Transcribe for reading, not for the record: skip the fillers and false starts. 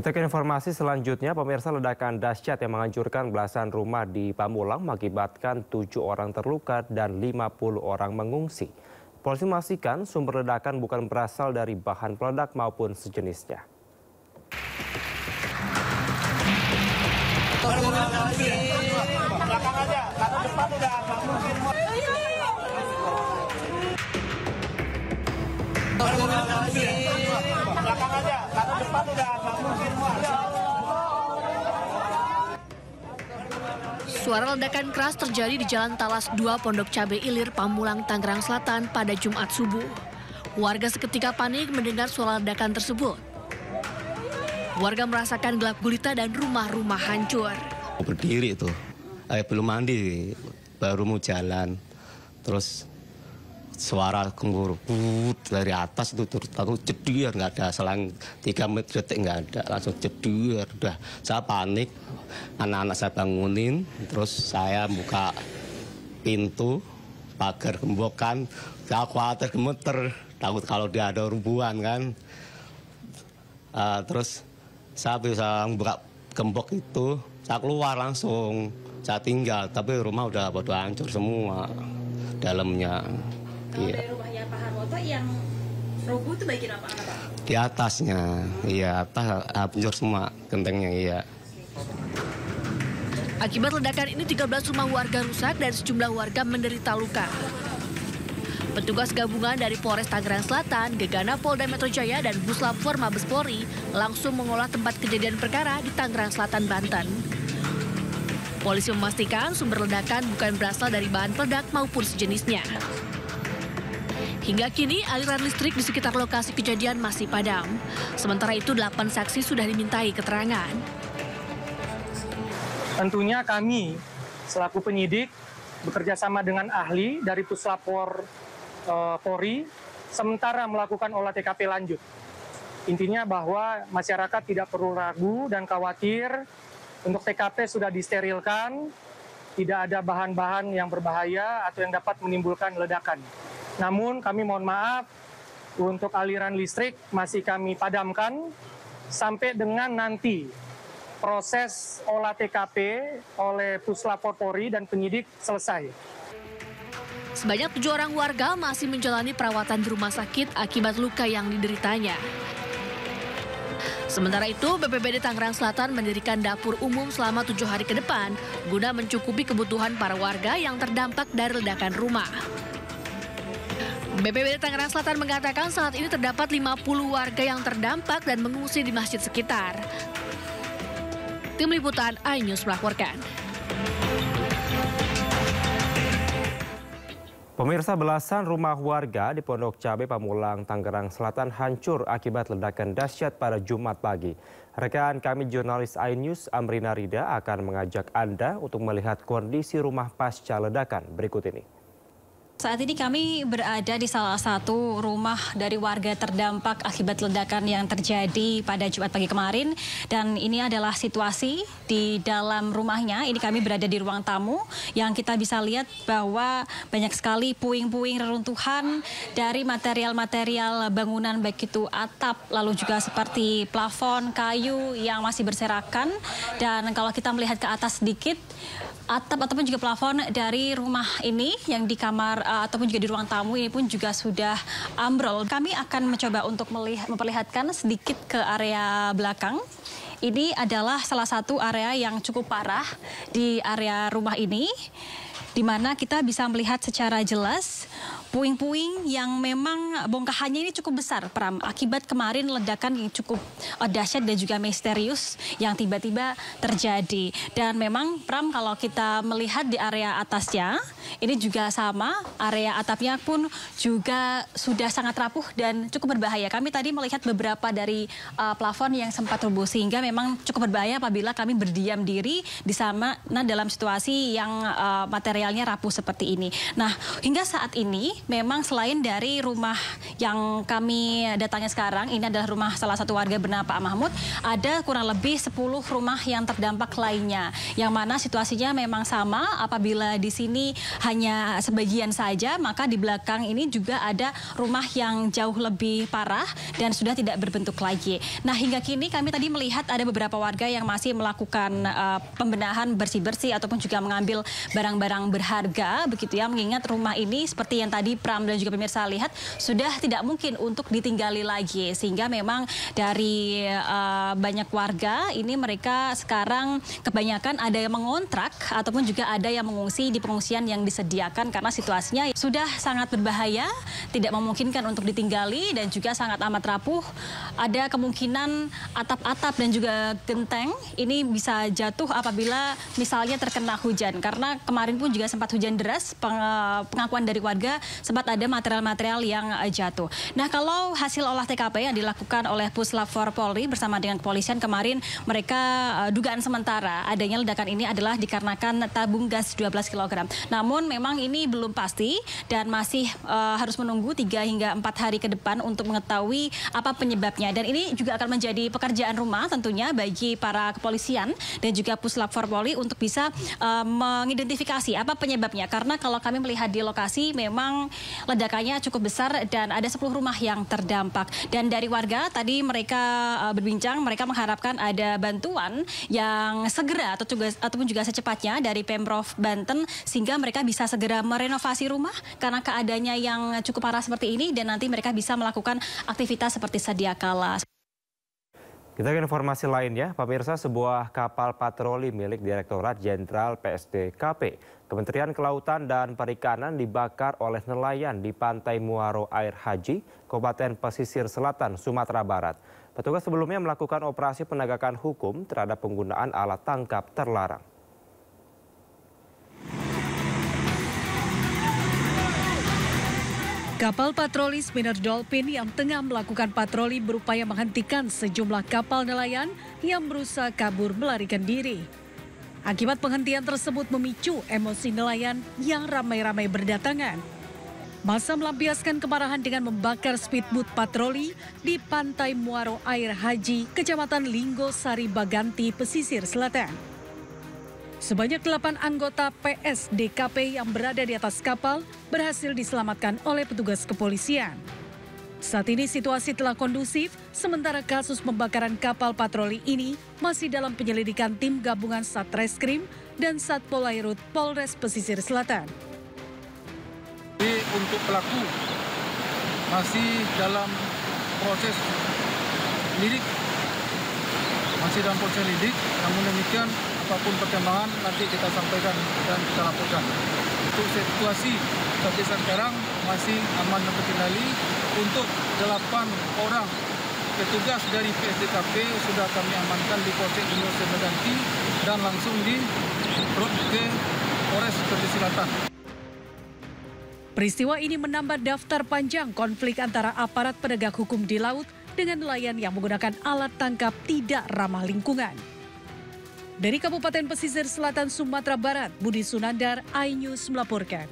Kita ke informasi selanjutnya, pemirsa, ledakan dahsyat yang menghancurkan belasan rumah di Pamulang mengakibatkan 7 orang terluka dan 50 orang mengungsi. Polisi memastikan sumber ledakan bukan berasal dari bahan peledak maupun sejenisnya. Belakang aja, karena depan udah nggak mungkin. Belakang aja, karena depan udah nggak mungkin. Suara ledakan keras terjadi di Jalan Talas 2 Pondok Cabe Ilir, Pamulang, Tangerang Selatan pada Jumat subuh. Warga seketika panik mendengar suara ledakan tersebut. Warga merasakan gelap gulita dan rumah-rumah hancur. Berdiri itu, belum mandi, baru mau jalan. Terus suara gemuruh dari atas itu terus aku jedar, nggak ada selang 3 detik nggak ada, langsung jedar. Udah saya panik, anak-anak saya bangunin, terus saya buka pintu pagar gembokan. Saya khawatir gemeter, takut kalau dia ada rubuhan kan. Terus saya bisa buka gembok itu, saya keluar langsung, saya tinggal, tapi rumah udah pada hancur semua dalamnya. Kalau dari rumahnya Pak Harwoto yang roboh itu bagian apa, Pak? Di atasnya, iya, atas hancur semua gentengnya, iya. Akibat ledakan ini 13 rumah warga rusak dan sejumlah warga menderita luka. Petugas gabungan dari Polres Tangerang Selatan, Gegana Polda Metro Jaya, dan Puslap-4 Mabes Polri langsung mengolah tempat kejadian perkara di Tangerang Selatan, Banten. Polisi memastikan sumber ledakan bukan berasal dari bahan peledak maupun sejenisnya. Hingga kini aliran listrik di sekitar lokasi kejadian masih padam. Sementara itu 8 saksi sudah dimintai keterangan. Tentunya kami selaku penyidik bekerja sama dengan ahli dari Puslap-4 Polri sementara melakukan olah TKP lanjut. Intinya bahwa masyarakat tidak perlu ragu dan khawatir, untuk TKP sudah disterilkan, tidak ada bahan-bahan yang berbahaya atau yang dapat menimbulkan ledakan. Namun kami mohon maaf, untuk aliran listrik masih kami padamkan sampai dengan nanti proses olah TKP oleh Puslap-4 Polri dan penyidik selesai. Sebanyak 7 orang warga masih menjalani perawatan di rumah sakit akibat luka yang dideritanya. Sementara itu, BPBD Tangerang Selatan mendirikan dapur umum selama 7 hari ke depan guna mencukupi kebutuhan para warga yang terdampak dari ledakan rumah. BPBD Tangerang Selatan mengatakan saat ini terdapat 50 warga yang terdampak dan mengungsi di masjid sekitar. Tim Liputan iNews melaporkan. Pemirsa, belasan rumah warga di Pondok Cabe Pamulang, Tangerang Selatan hancur akibat ledakan dahsyat pada Jumat pagi. Rekan kami jurnalis iNews Amrina Rida akan mengajak Anda untuk melihat kondisi rumah pasca ledakan berikut ini. Saat ini kami berada di salah satu rumah dari warga terdampak akibat ledakan yang terjadi pada Jumat pagi kemarin. Dan ini adalah situasi di dalam rumahnya. Ini kami berada di ruang tamu yang kita bisa lihat bahwa banyak sekali puing-puing reruntuhan dari material-material bangunan, baik itu atap, lalu juga seperti plafon kayu yang masih berserakan. Dan kalau kita melihat ke atas sedikit, atap ataupun juga plafon dari rumah ini yang di kamar ataupun juga di ruang tamu ini pun juga sudah ambrol. Kami akan mencoba untuk memperlihatkan sedikit ke area belakang. Ini adalah salah satu area yang cukup parah di area rumah ini, di mana kita bisa melihat secara jelas puing-puing yang memang bongkahannya ini cukup besar, Pram, akibat kemarin ledakan yang cukup dahsyat dan juga misterius yang tiba-tiba terjadi. Dan memang, Pram, kalau kita melihat di area atasnya, ini juga sama, area atapnya pun juga sudah sangat rapuh dan cukup berbahaya. Kami tadi melihat beberapa dari plafon yang sempat rubuh, sehingga memang cukup berbahaya apabila kami berdiam diri di sana dalam situasi yang materialnya rapuh seperti ini. Nah, hingga saat ini memang selain dari rumah yang kami datangi sekarang, ini adalah rumah salah satu warga bernama Pak Mahmud, ada kurang lebih 10 rumah yang terdampak lainnya. Yang mana situasinya memang sama, apabila di sini hanya sebagian saja, maka di belakang ini juga ada rumah yang jauh lebih parah dan sudah tidak berbentuk lagi. Nah, hingga kini kami tadi melihat ada beberapa warga yang masih melakukan pembenahan bersih-bersih ataupun juga mengambil barang-barang berharga, begitu ya, mengingat rumah ini seperti yang tadi Pram dan juga pemirsa lihat sudah tidak mungkin untuk ditinggali lagi, sehingga memang dari banyak warga ini mereka sekarang kebanyakan ada yang mengontrak ataupun juga ada yang mengungsi di pengungsian yang disediakan karena situasinya sudah sangat berbahaya, tidak memungkinkan untuk ditinggali dan juga sangat amat rapuh. Ada kemungkinan atap-atap dan juga genteng ini bisa jatuh apabila misalnya terkena hujan, karena kemarin pun juga sempat hujan deras. Pengakuan dari warga sempat ada material-material yang jatuh. Nah, kalau hasil olah TKP yang dilakukan oleh Puslap 4 Polri bersama dengan kepolisian kemarin, mereka dugaan sementara adanya ledakan ini adalah dikarenakan tabung gas 12 kg. Namun memang ini belum pasti dan masih harus menunggu 3 hingga 4 hari ke depan untuk mengetahui apa penyebabnya. Dan ini juga akan menjadi pekerjaan rumah tentunya bagi para kepolisian dan juga Puslap 4 Polri untuk bisa mengidentifikasi apa penyebabnya. Karena kalau kami melihat di lokasi memang ledakannya cukup besar dan ada 10 rumah yang terdampak. Dan dari warga tadi mereka berbincang, mereka mengharapkan ada bantuan yang segera ataupun juga secepatnya dari Pemprov Banten sehingga mereka bisa segera merenovasi rumah karena keadaannya yang cukup parah seperti ini dan nanti mereka bisa melakukan aktivitas seperti sedia kala. Kita ke informasi lain ya, pemirsa, sebuah kapal patroli milik Direktorat Jenderal PSDKP Kementerian Kelautan dan Perikanan dibakar oleh nelayan di Pantai Muaro Air Haji, Kabupaten Pesisir Selatan, Sumatera Barat. Petugas sebelumnya melakukan operasi penegakan hukum terhadap penggunaan alat tangkap terlarang. Kapal patroli Spinner Dolphin yang tengah melakukan patroli berupaya menghentikan sejumlah kapal nelayan yang berusaha kabur melarikan diri. Akibat penghentian tersebut memicu emosi nelayan yang ramai-ramai berdatangan. Massa melampiaskan kemarahan dengan membakar speedboat patroli di Pantai Muaro Air Haji, Kecamatan Linggo Sari Baganti, Pesisir Selatan. Sebanyak 8 anggota PSDKP yang berada di atas kapal berhasil diselamatkan oleh petugas kepolisian. Saat ini situasi telah kondusif, sementara kasus pembakaran kapal patroli ini masih dalam penyelidikan tim gabungan Satreskrim dan Satpol Airut Polres Pesisir Selatan. Untuk pelaku masih dalam proses lidik, namun demikian apapun perkembangan nanti kita sampaikan dan kita laporkan. Untuk situasi sampai sekarang masih aman dan terkendali. Untuk 8 orang petugas dari PSDKP sudah kami amankan di Polsek Linggo Sari Baganti dan langsung dirut ke Polres Pesisir Selatan. Peristiwa ini menambah daftar panjang konflik antara aparat penegak hukum di laut dengan nelayan yang menggunakan alat tangkap tidak ramah lingkungan. Dari Kabupaten Pesisir Selatan, Sumatera Barat, Budi Sunandar, iNews melaporkan.